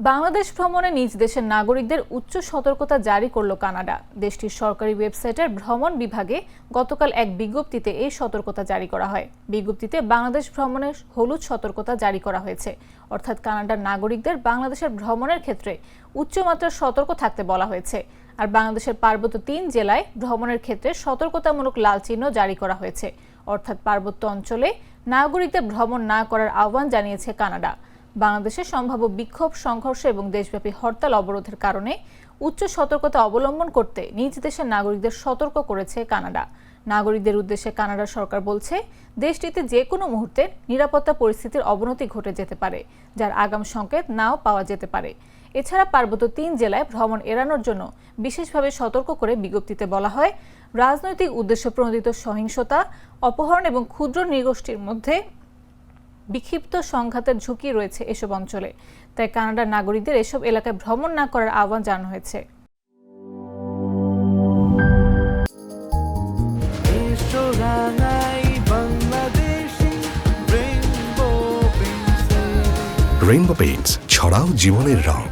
বাংলাদেশ ভ্রমণে নিজ দেশের নাগরিকদের উচ্চ সতর্কতা জারি করল কানাডা। দেশটির সরকারি ওয়েবসাইটের ভ্রমণ বিভাগে গতকাল এক বিজ্ঞপ্তিতে এই সতর্কতা জারি করা হয়। বিজ্ঞপ্তিতে বাংলাদেশ ভ্রমণের হলুদ সতর্কতা জারি করা হয়েছে, অর্থাৎ কানাডার নাগরিকদের বাংলাদেশের ভ্রমণের ক্ষেত্রে উচ্চমাত্রার সতর্ক থাকতে বলা হয়েছে। আর বাংলাদেশের পার্বত্য 3 জেলায় ভ্রমণের ক্ষেত্রে সতর্কতামূলক লাল চিহ্ন জারি করা হয়েছে, অর্থাৎ পার্বত্য অঞ্চলে নাগরিকদের ভ্রমণ না করার আহ্বান জানিয়েছে কানাডা। বাংলাদেশে সম্ভাব্য বিক্ষোভ, সংঘর্ষ এবং দেশব্যাপী হরতাল অবরোধের কারণে উচ্চ সতর্কতা অবলম্বন করতে নিজ দেশের নাগরিকদের সতর্ক করেছে কানাডা। নাগরিকদের উদ্দেশ্যে কানাডা সরকার বলছে, দেশটিতে যে কোনো মুহূর্তে নিরাপত্তা পরিস্থিতির অবনতি ঘটে যেতে পারে, যার আগাম সংকেত নাও পাওয়া যেতে পারে। এছাড়া পার্বত্য 3 জেলায় ভ্রমণ এড়ানোর জন্য বিশেষভাবে সতর্ক করে বিজ্ঞপ্তিতে বলা হয়, রাজনৈতিক উদ্দেশ্য প্রণোদিত সহিংসতা, অপহরণ এবং ক্ষুদ্র নৃগোষ্ঠীর মধ্যে বিক্ষিপ্ত সংঘাতের ঝুঁকি রয়েছে এসব অঞ্চলে। তাই কানাডার নাগরিকদের এসব এলাকায় ভ্রমণ না করার আহ্বান জানানো হয়েছে। রেইনবো পেইন্টস, ছড়াও জীবনের রং।